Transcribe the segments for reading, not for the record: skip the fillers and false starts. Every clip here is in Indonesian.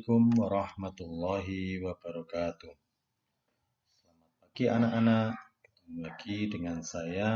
Assalamualaikum warahmatullahi wabarakatuh. Selamat pagi anak-anak. Ketemu lagi dengan saya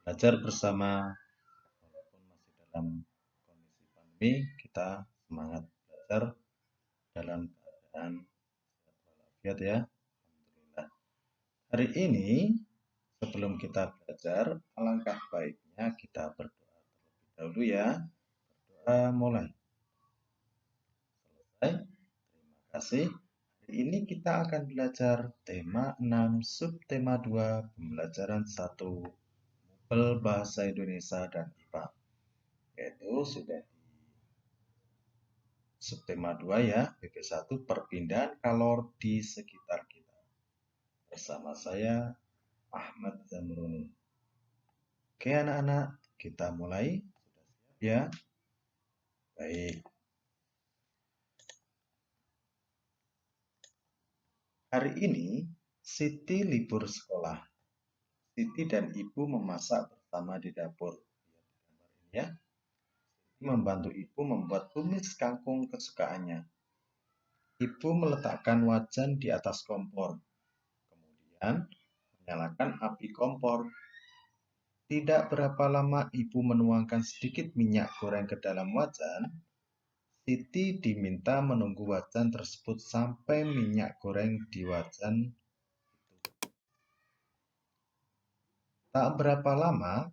belajar bersama. Walaupun masih dalam kondisi pandemi, kita semangat belajar dalam keadaan sehat walafiat ya. Alhamdulillah. Hari ini sebelum kita belajar, alangkah baiknya kita berdoa terlebih dahulu ya. Berdoa mulai. Selesai. Terima kasih. Hari ini kita akan belajar tema 6, subtema 2, pembelajaran 1, Mupel Bahasa Indonesia dan IPA. Yaitu sudah di subtema 2 ya, BP1, perpindahan kalor di sekitar kita. Bersama saya, Ahmad Zamruni. Oke anak-anak, kita mulai. Sudah siap ya? Baik. Hari ini, Siti libur sekolah. Siti dan ibu memasak bersama di dapur. Lihat di gambar ini ya. Siti membantu ibu membuat tumis kangkung kesukaannya. Ibu meletakkan wajan di atas kompor. Kemudian menyalakan api kompor. Tidak berapa lama ibu menuangkan sedikit minyak goreng ke dalam wajan. Siti diminta menunggu wajan tersebut sampai minyak goreng di wajan itu. Tak berapa lama,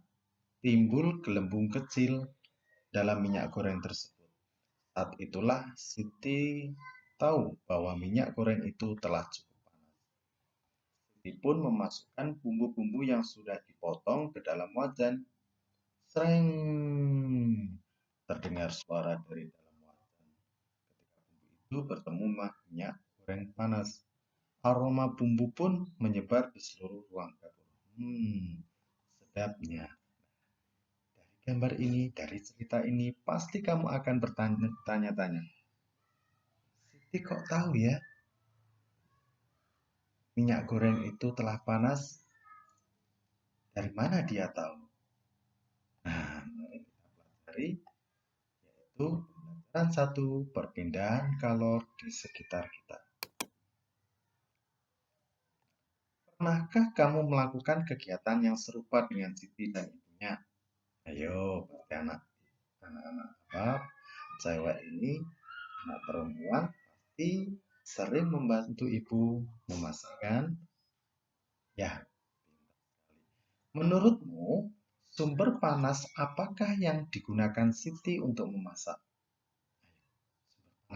timbul gelembung kecil dalam minyak goreng tersebut. Saat itulah Siti tahu bahwa minyak goreng itu telah cukup panas. Siti pun memasukkan bumbu-bumbu yang sudah dipotong ke dalam wajan. Sreng! Terdengar suara dari dalam wajan. Ketika bumbu itu bertemu minyak goreng panas, aroma bumbu pun menyebar di seluruh ruang dapur. Sedapnya. Dari gambar ini, dari cerita ini, pasti kamu akan bertanya-tanya. Siti kok tahu ya? Minyak goreng itu telah panas? Dari mana dia tahu? Nah, mari kita pelajari, yaitu pembelajaran 1, perpindahan kalor di sekitar kita. Pernahkah kamu melakukan kegiatan yang serupa dengan Siti dan ibunya? Ayo, berarti anak-anak cewek ini, anak perempuan pasti sering membantu ibu memasak kan? Ya, menurutmu sumber panas apakah yang digunakan Siti untuk memasak? Sumber panas apa yang digunakan Siti untuk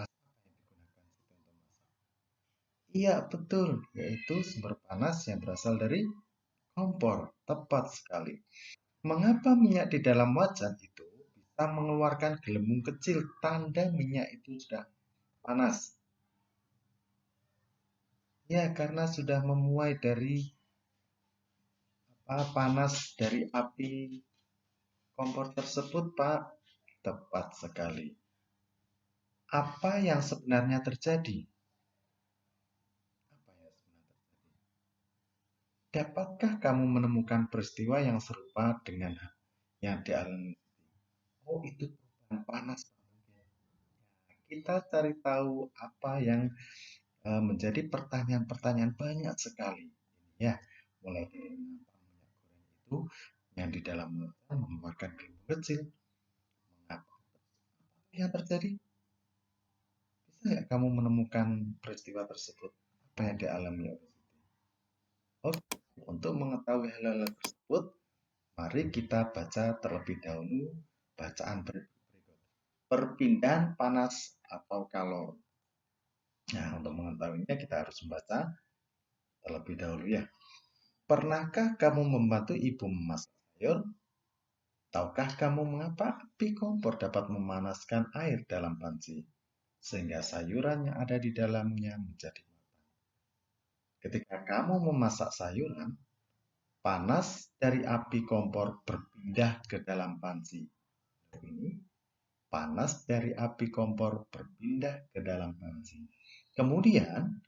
memasak? Iya, betul, yaitu sumber panas yang berasal dari kompor. Tepat sekali. Mengapa minyak di dalam wajan itu bisa mengeluarkan gelembung kecil tanda minyak itu sudah panas? Ya, karena sudah memuai dari panas dari api kompor tersebut, Pak. Tepat sekali. Apa yang sebenarnya terjadi? Apa yang sebenarnya terjadi? Dapatkah kamu menemukan peristiwa yang serupa dengan yang dialami? Oh, itu perubahan panas, Pak. Kita cari tahu apa yang menjadi pertanyaan-pertanyaan banyak sekali. Ya, mulai dari mengapa minyak goreng itu yang di dalam wajan mengeluarkan gelembung kecil. Mengapa? Apa yang terjadi? Bisa nggak kamu menemukan peristiwa tersebut? Apa yang dialami oleh Siti? Oke, untuk mengetahui hal-hal tersebut, mari kita baca terlebih dahulu bacaan berikut. Perpindahan panas atau kalor. Nah, untuk mengetahuinya kita harus membaca terlebih dahulu ya. Pernahkah kamu membantu ibu memasak sayur? Tahukah kamu mengapa api kompor dapat memanaskan air dalam panci, sehingga sayuran yang ada di dalamnya menjadi matang? Ketika kamu memasak sayuran, panas dari api kompor berpindah ke dalam panci. Ini panas dari api kompor berpindah ke dalam panci. Kemudian,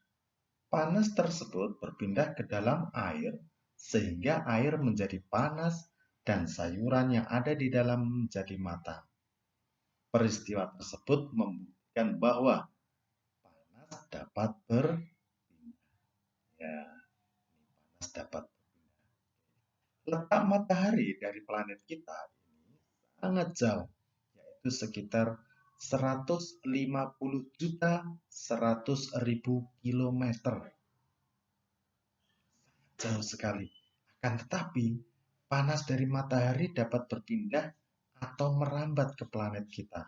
panas tersebut berpindah ke dalam air sehingga air menjadi panas dan sayuran yang ada di dalam menjadi matang. Peristiwa tersebut membuktikan bahwa dapat berpindah. Ya, panas dapat berpindah. Letak matahari dari planet kita ini sangat jauh, yaitu sekitar 150.100.000 kilometer. Jauh sekali. Akan tetapi, panas dari matahari dapat berpindah atau merambat ke planet kita,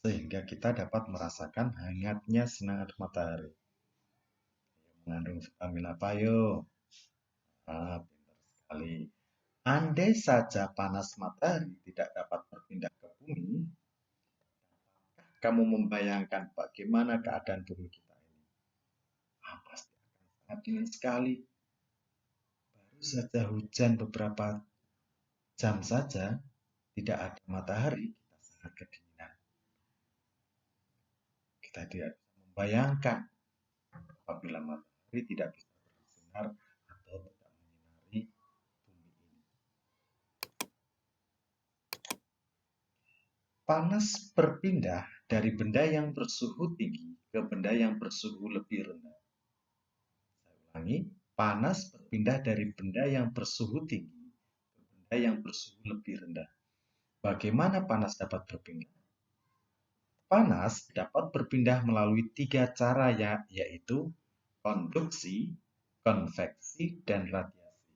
sehingga kita dapat merasakan hangatnya sinar matahari. Mengandung vitamin apa yuk? Pintar sekali. Andai saja panas matahari tidak dapat berpindah ke bumi, kamu membayangkan bagaimana keadaan bumi kita ini? Pasti akan sangat dingin sekali. Baru saja hujan beberapa jam saja, tidak ada matahari, kita sangat kedinginan. Kita tidak bisa membayangkan apabila matahari tidak bisa bersinar atau tidak menyinari bumi ini. Panas berpindah dari benda yang bersuhu tinggi ke benda yang bersuhu lebih rendah. Saya ulangi, panas berpindah dari benda yang bersuhu tinggi ke benda yang bersuhu lebih rendah. Bagaimana panas dapat berpindah? Panas dapat berpindah melalui 3 cara, yaitu konduksi, konveksi, dan radiasi.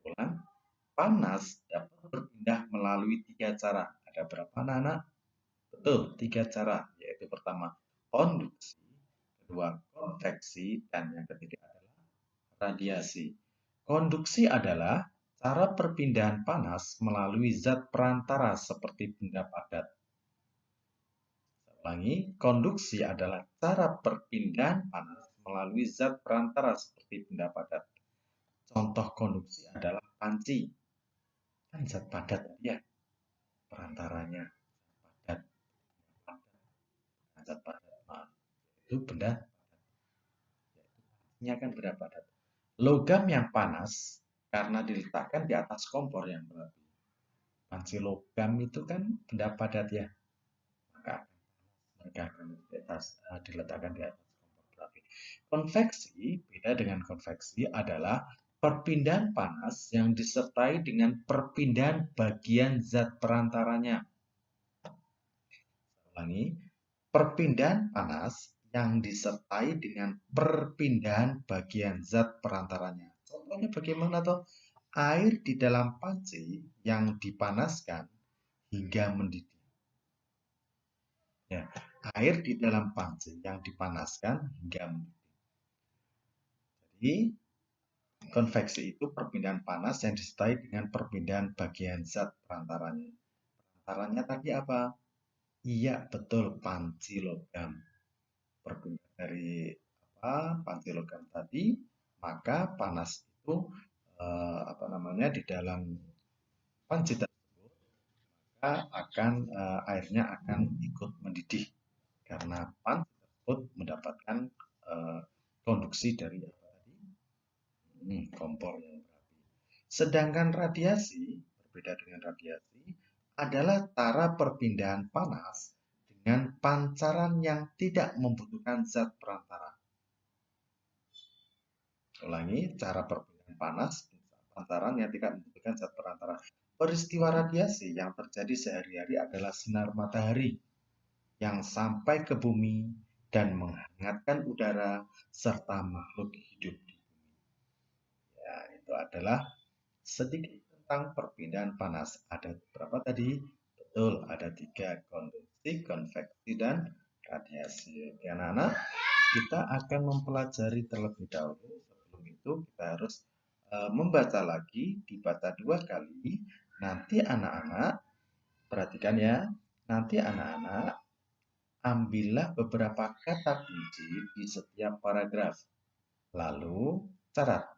Saya ulang, panas dapat berpindah melalui 3 cara. Ada berapa anak-anak? Betul, 3 cara, yaitu pertama konduksi, kedua konveksi, dan yang ketiga adalah radiasi. Konduksi adalah cara perpindahan panas melalui zat perantara seperti benda padat. Saya ulangi, konduksi adalah cara perpindahan panas melalui zat perantara seperti benda padat. Contoh konduksi adalah panci. Kan zat padat ya, perantaranya padat. Zat padat itu benda padat. Ini akan benda padat. Logam yang panas karena diletakkan di atas kompor yang berapi. Panci logam itu kan benda padat ya, maka mereka akan diletakkan di atas kompor berapi. Konveksi, beda dengan konveksi, adalah perpindahan panas yang disertai dengan perpindahan bagian zat perantaranya. Saya ulangi, perpindahan panas yang disertai dengan perpindahan bagian zat perantaranya. Contohnya bagaimana toh? Air di dalam panci yang dipanaskan hingga mendidih. Ya, air di dalam panci yang dipanaskan hingga mendidih. Jadi, konveksi itu perpindahan panas yang disertai dengan perpindahan bagian zat perantaranya. Perantaranya tadi apa? Iya, betul, panci logam. Perpindahan dari panci logam tadi, maka panas itu di dalam panci tersebut, maka airnya akan ikut mendidih karena panci tersebut mendapatkan konduksi dari kompor yang berapi. Sedangkan radiasi, berbeda dengan radiasi, adalah cara perpindahan panas dengan pancaran yang tidak membutuhkan zat perantara. Ulangi, cara perpindahan panas pancaran yang tidak membutuhkan zat perantara. Peristiwa radiasi yang terjadi sehari-hari adalah sinar matahari yang sampai ke bumi dan menghangatkan udara serta makhluk hidup di bumi. Ya, itu adalah sedikit tentang perpindahan panas. Ada berapa tadi? Betul, ada 3, konduksi, konveksi, dan radiasi. Oke, anak-anak, kita akan mempelajari terlebih dahulu. Sebelum itu kita harus membaca lagi, dibaca 2 kali. Nanti anak-anak, perhatikan ya, nanti anak-anak ambillah beberapa kata kunci di setiap paragraf. Lalu catat.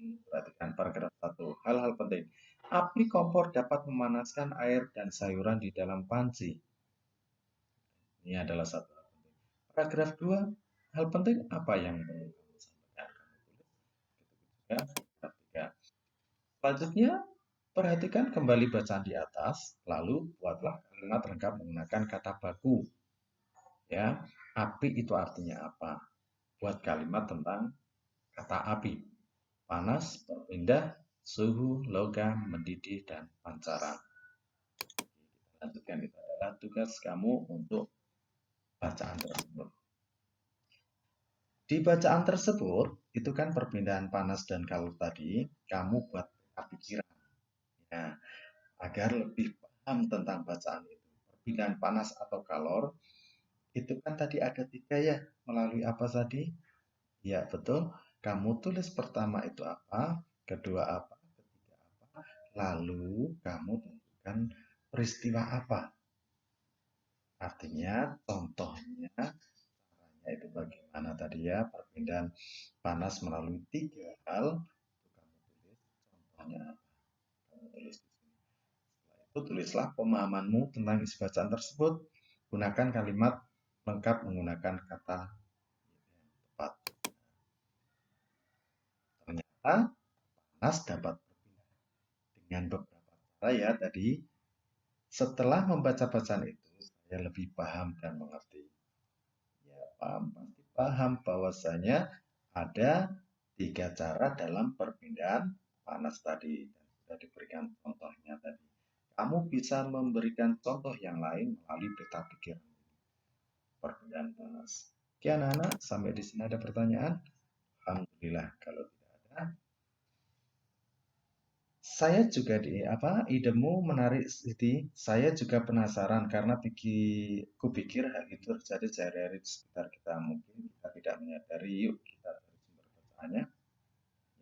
Perhatikan paragraf 1. Hal-hal penting. Api kompor dapat memanaskan air dan sayuran di dalam panci. Ini adalah satu hal penting. Paragraf 2. Hal penting apa yang perlu kamu sampaikan? Selanjutnya, perhatikan kembali bacaan di atas, lalu buatlah kalimat lengkap menggunakan kata baku. Ya, api itu artinya apa? Buat kalimat tentang kata api. Panas, berpindah, suhu, logam, mendidih, dan pancaran. Lanjutkan, itu adalah tugas kamu untuk bacaan tersebut. Di bacaan tersebut, itu kan perpindahan panas dan kalor tadi, kamu buat pikiran. Ya, agar lebih paham tentang bacaan itu. Perpindahan panas atau kalor, itu kan tadi ada 3 ya, melalui apa tadi? Ya, betul. Kamu tulis pertama itu apa, kedua apa, ketiga apa, lalu kamu tentukan peristiwa apa. Artinya, contohnya, caranya itu bagaimana tadi ya, perpindahan panas melalui 3 hal, itu kamu tulis contohnya apa, kamu tulis di sini. Setelah itu tulislah pemahamanmu tentang isi bacaan tersebut, gunakan kalimat lengkap menggunakan kata yang tepat. Ternyata panas dapat berpindah dengan beberapa cara ya tadi. Setelah membaca bacaan itu, saya lebih paham dan mengerti. Ya, paham, pasti paham bahwasanya ada 3 cara dalam perpindahan panas tadi. Dan sudah diberikan contohnya tadi. Kamu bisa memberikan contoh yang lain melalui peta pikiran perpindahan panas. Oke anak-anak, sampai di sini ada pertanyaan? Alhamdulillah, kalau tidak ada, saya juga idemu menarik Siti. Saya juga penasaran karena kupikir hal itu terjadi sehari-hari di sekitar kita. Mungkin kita tidak menyadari, yuk kita dari sumber bacaannya.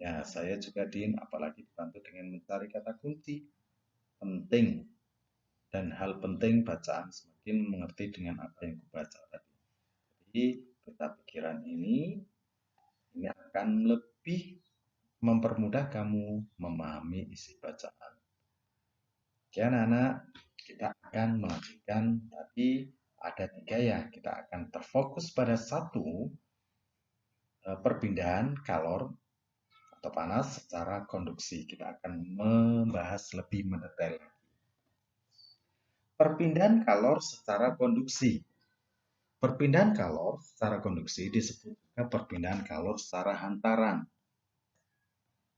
Ya, saya juga apalagi dibantu dengan mencari kata kunci penting dan hal penting bacaan semakin mengerti dengan apa yang kubaca tadi. Jadi, peta pikiran ini akan lebih mempermudah kamu memahami isi bacaan. Oke anak-anak, kita akan melanjutkan tadi ada 3 ya. Kita akan terfokus pada satu perpindahan kalor atau panas secara konduksi. Kita akan membahas lebih mendetail lagi. Perpindahan kalor secara konduksi. Perpindahan kalor secara konduksi disebut juga perpindahan kalor secara hantaran,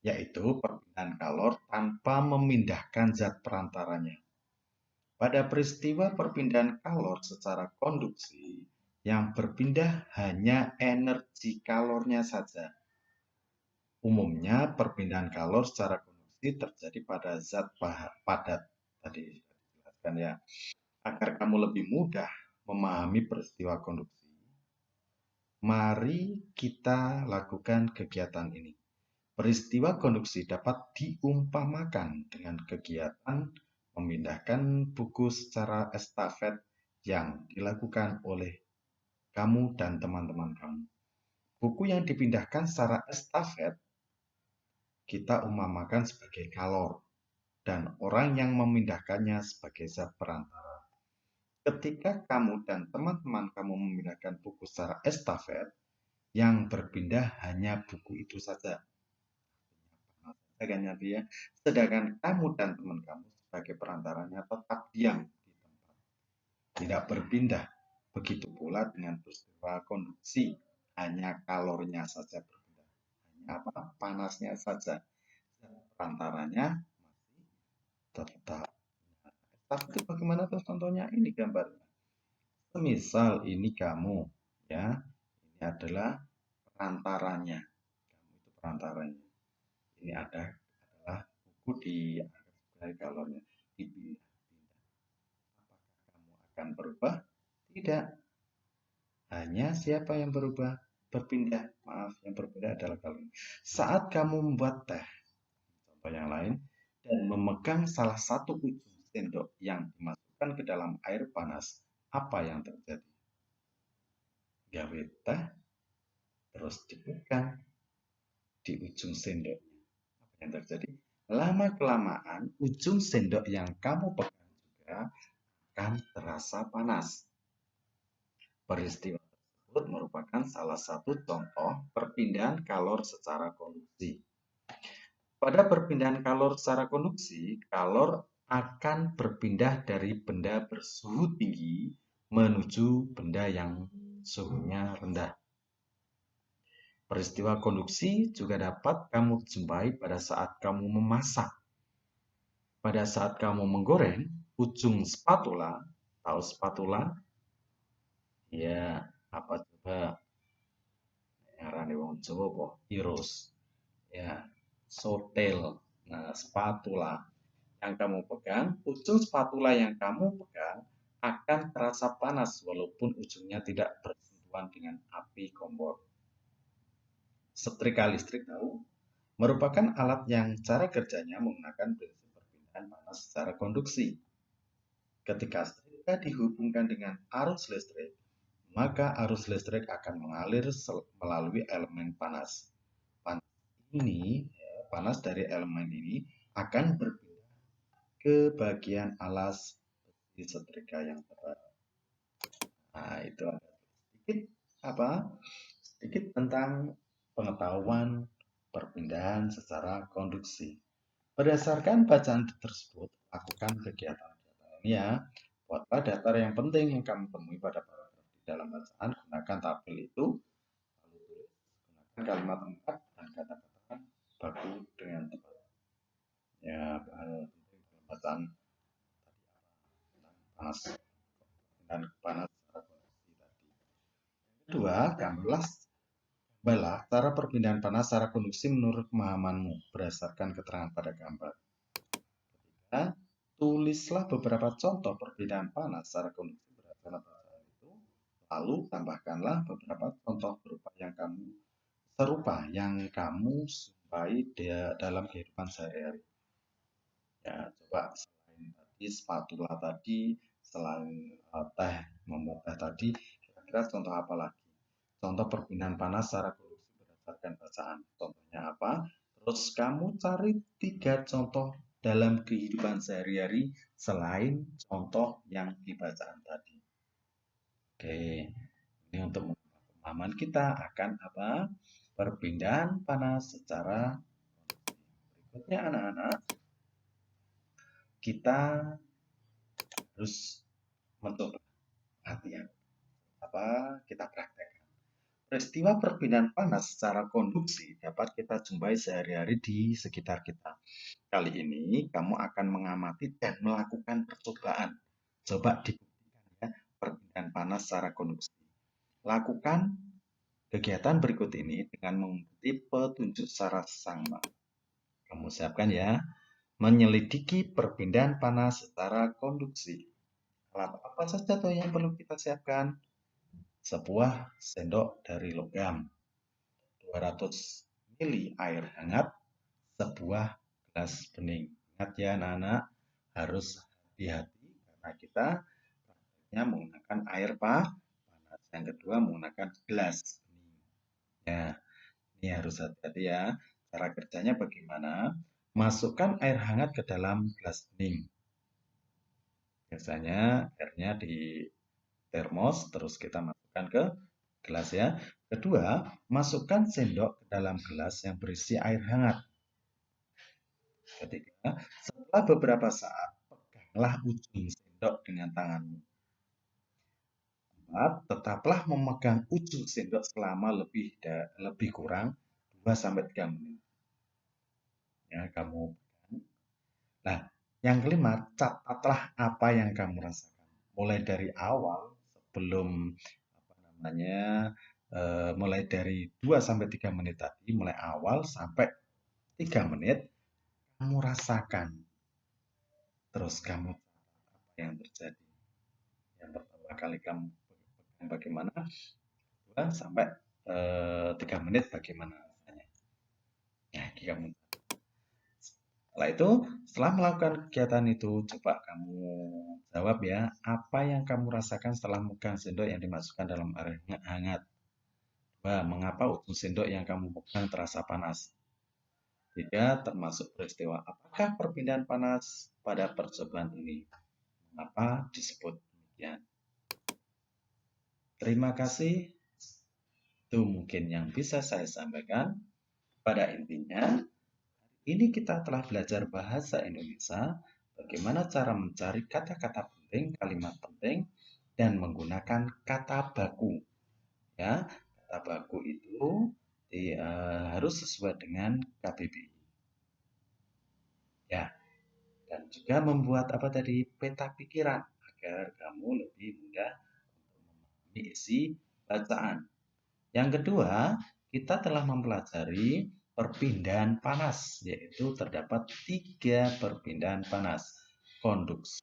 yaitu perpindahan kalor tanpa memindahkan zat perantaranya. Pada peristiwa perpindahan kalor secara konduksi, yang berpindah hanya energi kalornya saja. Umumnya perpindahan kalor secara konduksi terjadi pada zat padat. Tadi sudah dijelaskan ya. Agar kamu lebih mudah memahami peristiwa konduksi, mari kita lakukan kegiatan ini. Peristiwa konduksi dapat diumpamakan dengan kegiatan memindahkan buku secara estafet yang dilakukan oleh kamu dan teman-teman kamu. Buku yang dipindahkan secara estafet kita umpamakan sebagai kalor dan orang yang memindahkannya sebagai zat perantara. Ketika kamu dan teman-teman kamu memindahkan buku secara estafet, yang berpindah hanya buku itu saja. Sedangkan kamu dan teman kamu sebagai perantaranya tetap diam di tempat, tidak berpindah. Begitu pula dengan peristiwa konduksi, hanya kalornya saja berpindah, hanya panasnya saja, perantaranya masih tetap. Tapi itu bagaimana tuh contohnya? Ini gambarnya. Semisal ini kamu, ya, ini adalah perantaranya, kamu itu perantaranya. Ini adalah buku di dari kalornya dipindah-pindah. Apakah kamu akan berubah? Tidak. Hanya siapa yang berubah? Berpindah. Maaf, yang berbeda adalah kalor. Saat kamu membuat teh, contoh yang lain, dan memegang salah satu ujung sendok yang dimasukkan ke dalam air panas, apa yang terjadi? Gawe teh, terus dipegang di ujung sendoknya. Apa yang terjadi? Lama-kelamaan, ujung sendok yang kamu pegang juga akan terasa panas. Peristiwa tersebut merupakan salah satu contoh perpindahan kalor secara konduksi. Pada perpindahan kalor secara konduksi, kalor akan berpindah dari benda bersuhu tinggi menuju benda yang suhunya rendah. Peristiwa konduksi juga dapat kamu jumpai pada saat kamu memasak. Pada saat kamu menggoreng, ujung spatula, tahu spatula? Ya, apa coba? Ngarane wong Jawa apa? Iris. Ya, sotel. Nah, spatula yang kamu pegang, ujung spatula yang kamu pegang akan terasa panas walaupun ujungnya tidak bersentuhan dengan api kompor. Setrika listrik tahu? Merupakan alat yang cara kerjanya menggunakan prinsip perpindahan panas secara konduksi. Ketika setrika dihubungkan dengan arus listrik, maka arus listrik akan mengalir melalui elemen panas. Panas dari elemen ini akan berpindah ke bagian alas di setrika yang tebal. Nah, itu sedikit tentang pengetahuan perpindahan secara konduksi. Berdasarkan bacaan tersebut, lakukan kegiatan-kegiatan ini ya. Buatlah daftar yang penting yang kamu temui pada paragraf di dalam bacaan. Gunakan tabel itu, lalu tulis, gunakan kalimat tempat dan kata-kata baku dengan tepat. Ya, penting dalam bacaan panas dan panas secara konduksi tadi. Kedua, gambarlah cara perpindahan panas secara konduksi menurut pemahamanmu berdasarkan keterangan pada gambar. Ketiga, tulislah beberapa contoh perpindahan panas secara konduksi berdasarkan bacaan itu, lalu tambahkanlah beberapa contoh serupa yang kamu jumpai dalam kehidupan sehari-hari. Ya, coba selain tadi spatula tadi, selain membuat teh tadi, kira-kira contoh apa lagi? Contoh perpindahan panas secara konduksi berdasarkan bacaan. Contohnya apa? Terus kamu cari 3 contoh dalam kehidupan sehari-hari selain contoh yang di bacaan tadi. Oke, ini untuk pemahaman kita akan apa? Perpindahan panas secara konduksi. Berikutnya anak-anak, kita harus mencoba latihan. Kita praktekkan. Peristiwa perpindahan panas secara konduksi dapat kita jumpai sehari-hari di sekitar kita. Kali ini kamu akan mengamati dan melakukan percobaan. Coba dibuktikan ya, perpindahan panas secara konduksi. Lakukan kegiatan berikut ini dengan mengikuti petunjuk secara sama. Kamu siapkan ya. Menyelidiki perpindahan panas secara konduksi. Alat apa saja tuh yang perlu kita siapkan? Sebuah sendok dari logam, 200 ml air hangat, sebuah gelas bening. Ingat ya anak-anak, harus hati-hati karena kita prakteknya menggunakan air panas. Yang kedua menggunakan gelas bening. Ya, ini harus hati-hati ya. Cara kerjanya bagaimana? Masukkan air hangat ke dalam gelas bening. Biasanya airnya di termos, terus kita masukkan ke gelas ya. Kedua, masukkan sendok ke dalam gelas yang berisi air hangat. Ketiga, setelah beberapa saat, peganglah ujung sendok dengan tanganmu. Keempat, tetaplah memegang ujung sendok selama lebih kurang 2-3 menit. Ya, kamu pegang. Nah, yang kelima, catatlah apa yang kamu rasakan. Mulai dari awal sebelum mulai dari 2-3 menit tadi, mulai awal sampai 3 menit kamu rasakan. Terus kamu apa yang terjadi. Yang pertama kali kamu bagaimana? 2-3 menit bagaimana rasanya. Ya, kamu. Setelah melakukan kegiatan itu, coba kamu jawab ya, apa yang kamu rasakan setelah memegang sendok yang dimasukkan dalam air hangat? Mengapa ujung sendok yang kamu pegang terasa panas? 3, termasuk peristiwa apakah perpindahan panas pada percobaan ini? Mengapa disebut demikian? Terima kasih. Itu mungkin yang bisa saya sampaikan. Pada intinya, ini kita telah belajar bahasa Indonesia, bagaimana cara mencari kata-kata penting, kalimat penting, dan menggunakan kata baku. Ya, kata baku itu harus sesuai dengan KBBI. Ya, dan juga membuat apa tadi peta pikiran agar kamu lebih mudah memahami isi bacaan. Yang kedua, kita telah mempelajari perpindahan panas, yaitu terdapat 3 perpindahan panas: konduksi,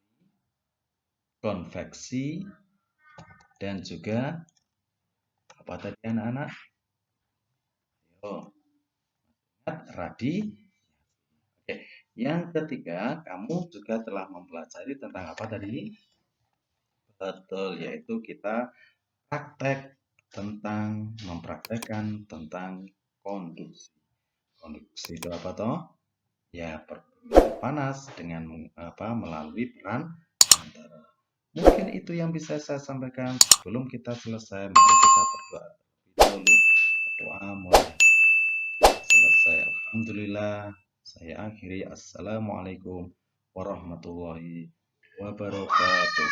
konveksi, dan juga apa tadi anak-anak? Ingat radiasi. Oke. Yang ketiga, kamu juga telah mempelajari tentang apa tadi? Betul, yaitu kita mempraktekkan tentang konduksi. Konduksi itu apa toh? Ya, perpindahan panas dengan melalui peran antara. Mungkin itu yang bisa saya sampaikan. Sebelum kita selesai, mari kita berdoa terlebih dahulu. Berdoa mulai selesai. Alhamdulillah. Saya akhiri. Assalamualaikum warahmatullahi wabarakatuh.